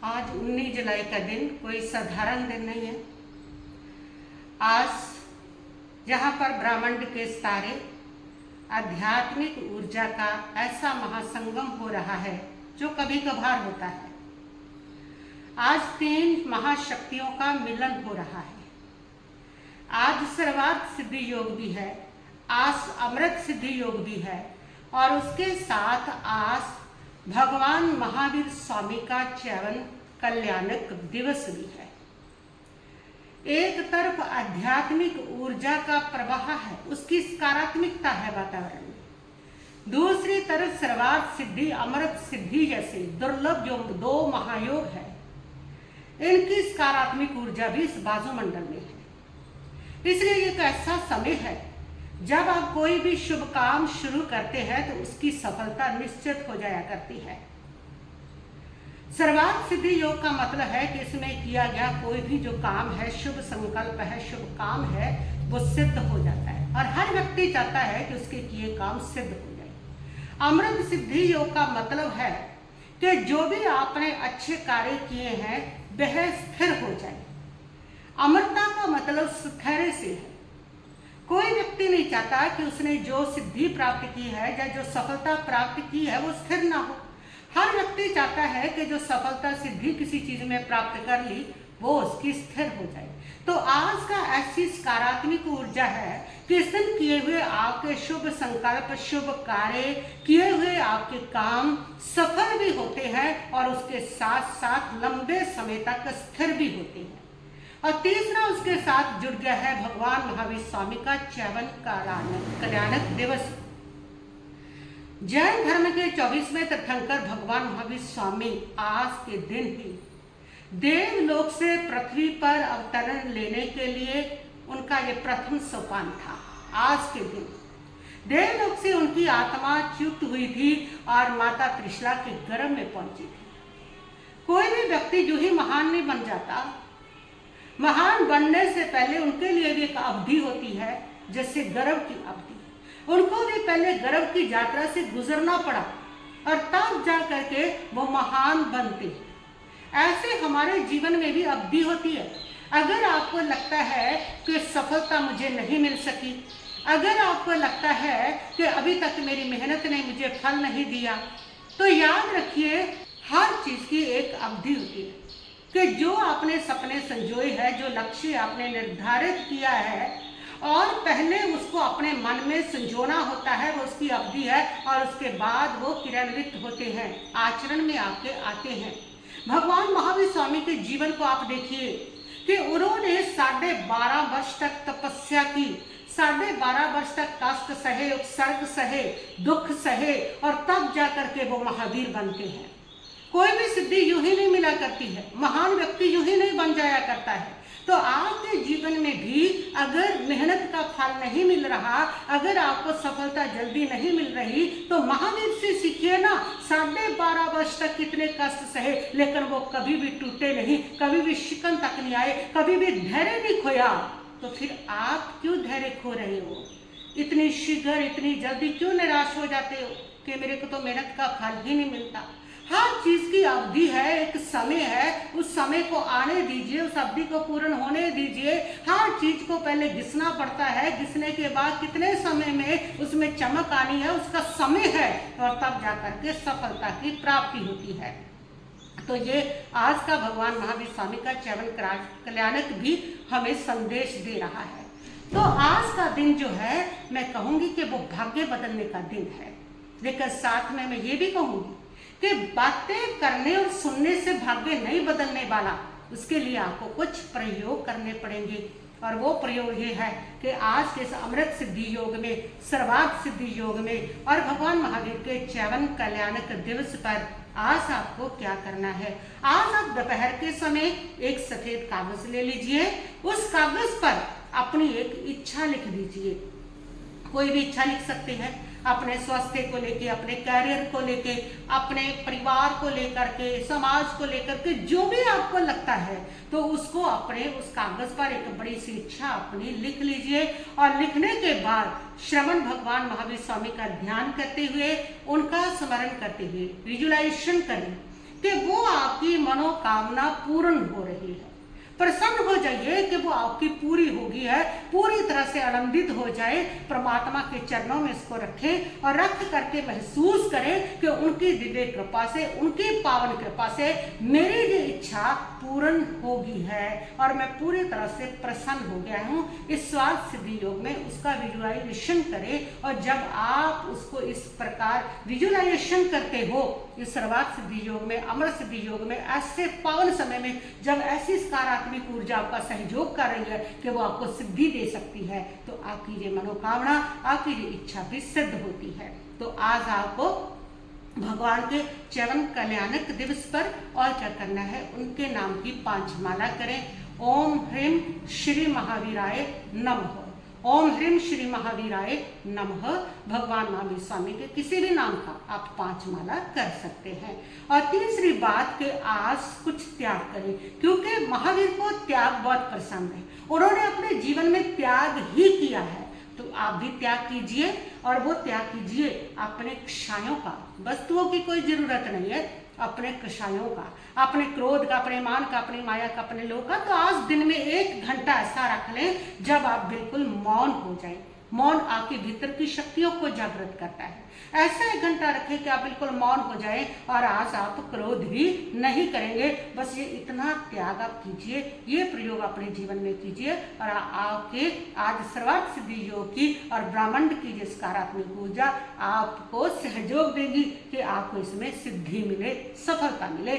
आज 19 जुलाई का दिन कोई साधारण दिन नहीं है। आज जहाँ पर ब्रह्मांड के सारे आध्यात्मिक ऊर्जा का ऐसा महासंगम हो रहा है जो कभी कभार होता है। आज 3 महाशक्तियों का मिलन हो रहा है। आज सर्वार्थ सिद्धि योग भी है, आज अमृत सिद्धि योग भी है और उसके साथ आज भगवान महावीर स्वामी का च्यवन कल्याणक दिवस भी है। एक तरफ आध्यात्मिक ऊर्जा का प्रवाह है, उसकी सकारात्मकता है वातावरण में, दूसरी तरफ सर्वार्थ सिद्धि अमृत सिद्धि जैसे दुर्लभ जो 2 महायोग है, इनकी सकारात्मक ऊर्जा भी इस वायुमंडल में है। इसलिए एक ऐसा समय है जब आप कोई भी शुभ काम शुरू करते हैं तो उसकी सफलता निश्चित हो जाया करती है। सर्वार्थ सिद्धि योग का मतलब है कि इसमें किया गया कोई भी जो काम है, शुभ संकल्प है, शुभ काम है, वो सिद्ध हो जाता है और हर व्यक्ति चाहता है कि उसके किए काम सिद्ध हो जाए। अमृत सिद्धि योग का मतलब है कि जो भी आपने अच्छे कार्य किए हैं वह स्थिर हो जाए। अमरता का मतलब स्थैर्य से है। कोई व्यक्ति नहीं चाहता कि उसने जो सिद्धि प्राप्त की है या जो सफलता प्राप्त की है वो स्थिर ना हो। हर व्यक्ति चाहता है कि जो सफलता सिद्धि किसी चीज में प्राप्त कर ली वो उसकी स्थिर हो जाए। तो आज का ऐसी सकारात्मक ऊर्जा है कि इस दिन किए हुए आपके शुभ संकल्प, शुभ कार्य, किए हुए आपके काम सफल भी होते हैं और उसके साथ साथ लंबे समय तक स्थिर भी होते हैं। और तीसरा उसके साथ जुड़ गया है भगवान महावीर स्वामी का च्यवन कल्याणक दिवस। जैन धर्म के 24वें तीर्थंकर भगवान महावीर स्वामी आज के दिन ही देवलोक से पृथ्वी पर अवतरण लेने के लिए उनका ये प्रथम सोपान था। आज के दिन देवलोक से उनकी आत्मा च्युत हुई थी और माता त्रिशला के गर्भ में पहुंची थी। कोई भी व्यक्ति जो ही महान नहीं बन जाता, महान बनने से पहले उनके लिए भी एक अवधि होती है, जैसे गर्भ की अवधि। उनको भी पहले गर्भ की यात्रा से गुजरना पड़ा और तब जा करके वो महान बनते। ऐसे हमारे जीवन में भी अवधि होती है। अगर आपको लगता है कि सफलता मुझे नहीं मिल सकी, अगर आपको लगता है कि अभी तक मेरी मेहनत ने मुझे फल नहीं दिया, तो याद रखिए हर चीज की एक अवधि होती है कि जो आपने सपने संजोए हैं, जो लक्ष्य आपने निर्धारित किया है और पहले उसको अपने मन में संजोना होता है, वो उसकी अवधि है और उसके बाद वो क्रियान्वित होते हैं, आचरण में आपके आते हैं। भगवान महावीर स्वामी के जीवन को आप देखिए कि उन्होंने 12.5 वर्ष तक तपस्या की, 12.5 वर्ष तक कष्ट सहे, उत्सर्ग सहे, दुख सहे और तब जाकर के वो महावीर बनते हैं। कोई भी सिद्धि यूं ही नहीं मिला करती है, महान व्यक्ति यूं ही नहीं बन जाया करता है। तो आपके जीवन में भी अगर मेहनत का फल नहीं मिल रहा, अगर आपको सफलता जल्दी नहीं मिल रही, तो महावीर से सीखिए ना। 12.5 वर्ष तक कितने कष्ट सहे लेकिन वो कभी भी टूटे नहीं, कभी भी शिकन तक नहीं आए, कभी भी धैर्य नहीं खोया। तो फिर आप क्यों धैर्य खो रहे हो? इतनी शीघ्र, इतनी जल्दी क्यों निराश हो जाते हो कि मेरे को तो मेहनत का फल ही नहीं मिलता? हर चीज की अवधि है, एक समय है, उस समय को आने दीजिए, उस अवधि को पूर्ण होने दीजिए। हर चीज को पहले घिसना पड़ता है, घिसने के बाद कितने समय में उसमें चमक आनी है, उसका समय है और तब जाकर के सफलता की प्राप्ति होती है। तो ये आज का भगवान महावीर स्वामी का च्यवन कल्याणक भी हमें संदेश दे रहा है। तो आज का दिन जो है मैं कहूंगी कि वो भाग्य बदलने का दिन है, लेकिन साथ में मैं ये भी कहूंगी कि बातें करने और सुनने से भाग्य नहीं बदलने वाला, उसके लिए आपको कुछ प्रयोग करने पड़ेंगे। और वो प्रयोग ये है कि आज के इस अमृत सिद्धि योग में, सर्वार्थ सिद्धि योग में और भगवान महावीर के च्यवन कल्याणक दिवस पर आज आपको क्या करना है। आज आप दोपहर के समय एक सफेद कागज ले लीजिए, उस कागज पर अपनी एक इच्छा लिख दीजिए। कोई भी इच्छा लिख सकते हैं, अपने स्वास्थ्य को लेके, अपने करियर को लेके, अपने परिवार को लेकर के, समाज को लेकर के, जो भी आपको लगता है तो उसको अपने उस कागज पर एक बड़ी सी इच्छा अपनी लिख लीजिए। और लिखने के बाद श्रवण भगवान महावीर स्वामी का ध्यान करते हुए, उनका स्मरण करते हुए विजुलाइजेशन करें कि वो आपकी मनोकामना पूर्ण हो रही है। प्रसन्न हो जाइए कि वो आपकी पूरी होगी है, पूरी तरह से आनंदित हो जाए। परमात्मा के चरणों में इसको रखें और रख करके महसूस करें कि उनकी दिव्य कृपा से, उनकी पावन कृपा से मेरी जो इच्छा पूर्ण होगी है और मैं पूरी तरह से प्रसन्न हो गया हूँ। इस स्वार्थ सिद्धि योग में उसका विजुअलाइजेशन करें और जब आप उसको इस प्रकार विजुअलाइजेशन करते हो, इस सर्वार्थ सिद्धि योग में, अमर सिद्धि योग में, ऐसे पावन समय में जब ऐसी सकारात्मक ऊर्जा आपका सहयोग कर रही है कि वो आपको सिद्धि दे सकती है, तो आपकी ये मनोकामना, आपकी ये इच्छा भी सिद्ध होती है। तो आज आपको भगवान के चरण कल्याणक दिवस पर और क्या करना है, उनके नाम की 5 माला करें। ओम ह्रीम श्री महावीराय नमः। ओम ह्रीम श्री महावीराय नमः। भगवान महावीर स्वामी के किसी भी नाम का आप 5 माला कर सकते हैं। और तीसरी बात कि आज कुछ त्याग करें, क्योंकि महावीर को त्याग बहुत पसंद है। उन्होंने अपने जीवन में त्याग ही किया है, तो आप भी त्याग कीजिए। और वो त्याग कीजिए अपने कषायों का। वस्तुओं की कोई जरूरत नहीं है, अपने कषायों का, अपने क्रोध का, अपने मान का, अपनी माया का, अपने लोभ का। तो आज दिन में 1 घंटा ऐसा रख लें जब आप बिल्कुल मौन हो जाएं। मौन आपके भीतर की शक्तियों को जागृत करता है। ऐसा 1 घंटा रखें कि आप बिल्कुल मौन हो जाएं और आज आप क्रोध भी नहीं करेंगे। बस ये इतना त्याग आप कीजिए, ये प्रयोग अपने जीवन में कीजिए और आपके आज सर्वार्थ सिद्धि योग की और ब्रह्मांड की जो सकारात्मक ऊर्जा आपको सहयोग देगी कि आपको इसमें सिद्धि मिले, सफलता मिले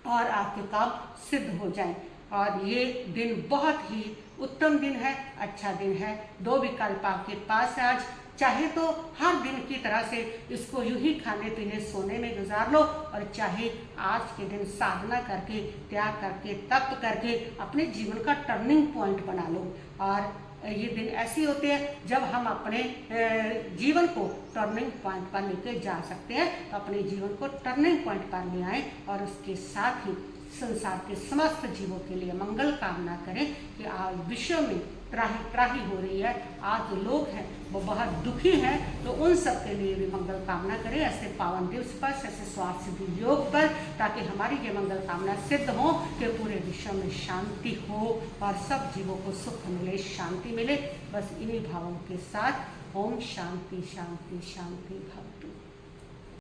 और आपके काम सिद्ध हो जाएं। और ये दिन बहुत ही उत्तम दिन है, अच्छा दिन है। 2 विकल्प आपके पास है आज। चाहे तो हर दिन की तरह से इसको यूं ही खाने पीने सोने में गुजार लो, और चाहे आज के दिन साधना करके, त्याग करके, तप करके अपने जीवन का टर्निंग पॉइंट बना लो। और ये दिन ऐसे होते हैं जब हम अपने जीवन को टर्निंग पॉइंट पर लेके जा सकते हैं। तो अपने जीवन को टर्निंग पॉइंट पर ले आएं और उसके साथ ही संसार के समस्त जीवों के लिए मंगल कामना करें कि आज विश्व में त्राही हो रही है। आज जो लोग हैं वो बहुत दुखी हैं, तो उन सब के लिए भी मंगल कामना करें ऐसे पावन दिवस पर, ऐसे स्वार्थ सिद्धि योग पर, ताकि हमारी ये मंगल कामना सिद्ध हो कि पूरे विश्व में शांति हो और सब जीवों को सुख मिले, शांति मिले। बस इन्हीं भावों के साथ ओम शांति शांति शांति भव।